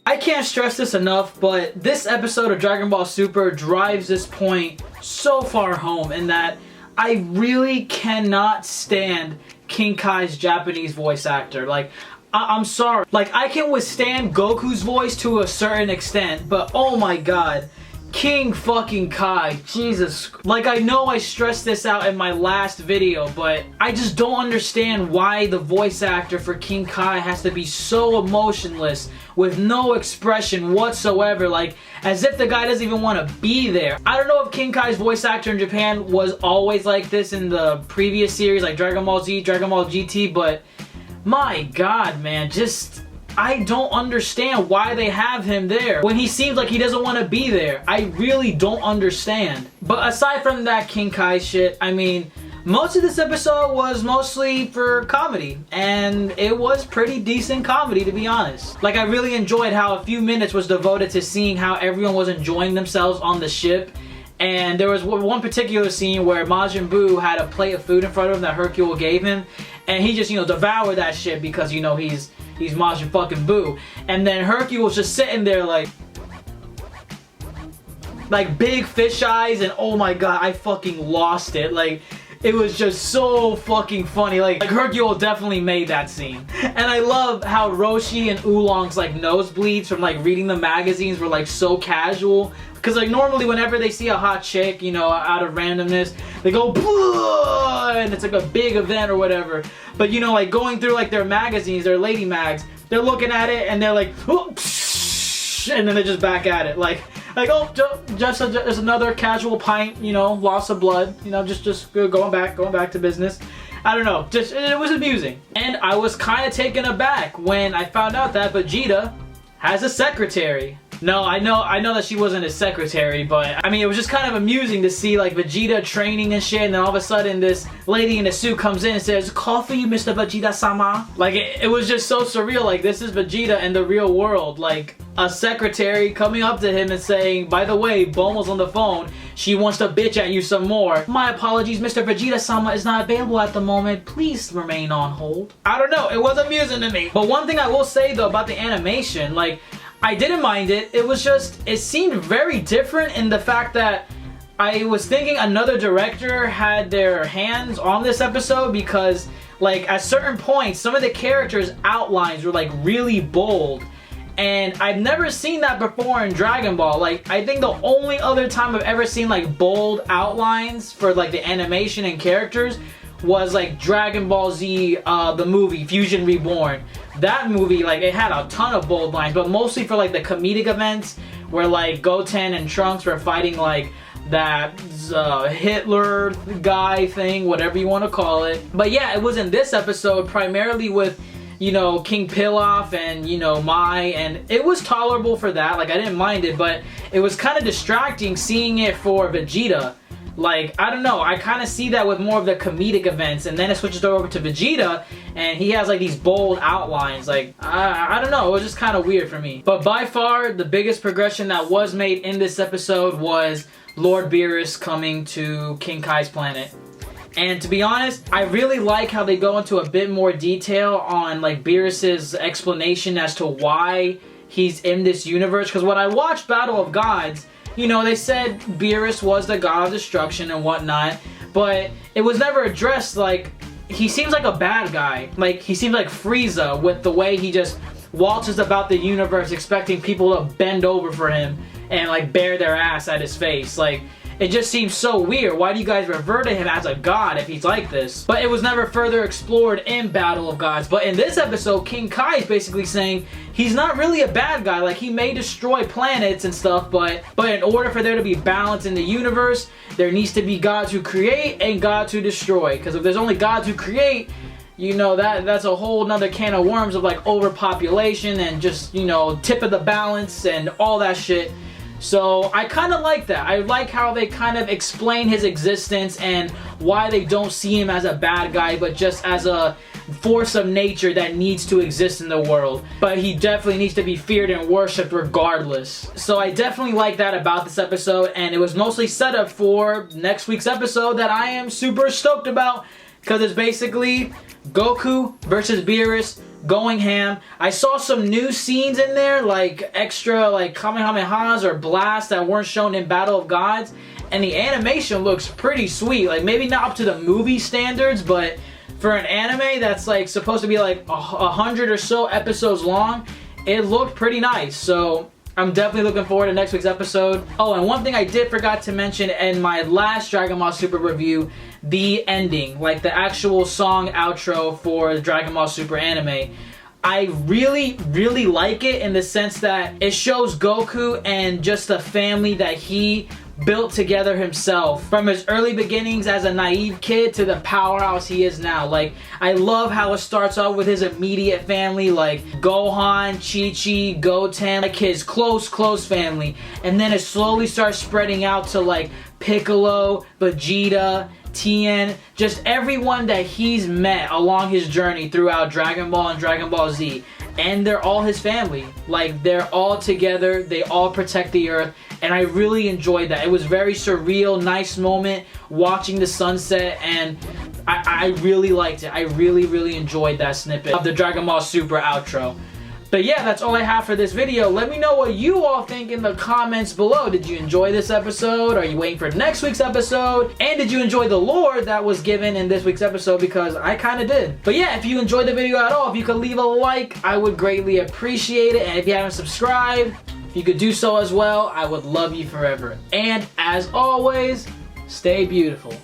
I can't stress this enough, but this episode of Dragon Ball Super drives this point so far home in that I really cannot stand King Kai's Japanese voice actor. Like, I'm sorry. Like, I can withstand Goku's voice to a certain extent, but oh my god. King fucking Kai, Jesus. Like, I know I stressed this out in my last video, but I just don't understand why the voice actor for King Kai has to be so emotionless with no expression whatsoever, like as if the guy doesn't even want to be there. I don't know if King Kai's voice actor in Japan was always like this in the previous series, like Dragon Ball Z, Dragon Ball GT, but my god, man, just I don't understand why they have him there when he seems like he doesn't want to be there. I really don't understand. But aside from that King Kai shit, I mean, most of this episode was mostly for comedy, and it was pretty decent comedy, to be honest. Like, I really enjoyed how a few minutes was devoted to seeing how everyone was enjoying themselves on the ship. And there was one particular scene where Majin Buu had a plate of food in front of him that Hercule gave him, and he just, you know, devoured that shit because, you know, he's Majin fucking Buu. And then Hercule was just sitting there like big fish eyes, and oh my god, I fucking lost it. Like, it was just so fucking funny. Like Hercule definitely made that scene. And I love how Roshi and Oolong's like nosebleeds from like reading the magazines were like so casual. Because like normally whenever they see a hot chick, you know, out of randomness, they go "Blah!" and it's like a big event or whatever. But you know, like going through like their magazines, their lady mags, they're looking at it and they're like, oh, and then they just back at it. Like oh, just another casual pint, you know, loss of blood, you know, just going back to business. I don't know, just it was amusing. And I was kind of taken aback when I found out that Vegeta has a secretary. No, I know that she wasn't his secretary, but I mean, it was just kind of amusing to see like Vegeta training and shit, and then all of a sudden this lady in a suit comes in and says, "Call for you, Mr. Vegeta-sama." Like, it was just so surreal. Like, this is Vegeta in the real world. Like, a secretary coming up to him and saying, "By the way, Bulma's on the phone. She wants to bitch at you some more. My apologies, Mr. Vegeta-sama is not available at the moment. Please remain on hold." I don't know, it was amusing to me. But one thing I will say though about the animation, like, I didn't mind it. It was just, it seemed very different in the fact that I was thinking another director had their hands on this episode, because like at certain points some of the characters' outlines were like really bold, and I've never seen that before in Dragon Ball. Like, I think the only other time I've ever seen like bold outlines for like the animation and characters was like Dragon Ball Z, the movie Fusion Reborn. That movie, like, it had a ton of bold lines, but mostly for like the comedic events where like Goten and Trunks were fighting like that Hitler guy thing, whatever you want to call it. But yeah, it was in this episode primarily with, you know, King Pilaf and, you know, Mai, and it was tolerable for that. Like, I didn't mind it, but it was kind of distracting seeing it for Vegeta. Like, I don't know, I kind of see that with more of the comedic events, and then it switches over to Vegeta, and he has like these bold outlines. Like, I don't know, it was just kind of weird for me. But by far, the biggest progression that was made in this episode was Lord Beerus coming to King Kai's planet. And to be honest, I really like how they go into a bit more detail on like Beerus's explanation as to why he's in this universe. Because when I watched Battle of Gods, you know, they said Beerus was the god of destruction and whatnot, but it was never addressed. Like, he seems like a bad guy. Like, he seems like Frieza with the way he just waltzes about the universe expecting people to bend over for him and like bare their ass at his face. Like, it just seems so weird. Why do you guys revere to him as a god if he's like this? But it was never further explored in Battle of Gods. But in this episode, King Kai is basically saying he's not really a bad guy. Like, he may destroy planets and stuff, but in order for there to be balance in the universe, there needs to be gods who create and gods who destroy. Because if there's only gods who create, you know, that's a whole nother can of worms of like overpopulation and just, you know, tip of the balance and all that shit. So I kind of like that. I like how they kind of explain his existence and why they don't see him as a bad guy, but just as a force of nature that needs to exist in the world. But he definitely needs to be feared and worshipped regardless. So I definitely like that about this episode, and it was mostly set up for next week's episode that I am super stoked about, because it's basically Goku versus Beerus, going ham. I saw some new scenes in there, like extra like Kamehamehas or blasts that weren't shown in Battle of Gods, and the animation looks pretty sweet. Like maybe not up to the movie standards, but for an anime that's like supposed to be like 100 or so episodes long, it looked pretty nice. So I'm definitely looking forward to next week's episode. Oh, and one thing I did forgot to mention in my last Dragon Ball Super review, the ending, like the actual song outro for the Dragon Ball Super anime. I really, really like it in the sense that it shows Goku and just the family that he built together himself from his early beginnings as a naive kid to the powerhouse he is now. Like, I love how it starts off with his immediate family, like Gohan, Chi-Chi, Goten, like his close family, and then it slowly starts spreading out to like Piccolo, Vegeta, Tien, just everyone that he's met along his journey throughout Dragon Ball and Dragon Ball Z. And they're all his family. Like, they're all together, they all protect the earth, and I really enjoyed that. It was very surreal, nice moment watching the sunset, and I really liked it. I really, really enjoyed that snippet of the Dragon Ball Super outro. But yeah, that's all I have for this video. Let me know what you all think in the comments below. Did you enjoy this episode? Are you waiting for next week's episode? And did you enjoy the lore that was given in this week's episode? Because I kind of did. But yeah, if you enjoyed the video at all, if you could leave a like, I would greatly appreciate it. And if you haven't subscribed, if you could do so as well, I would love you forever. And as always, stay beautiful.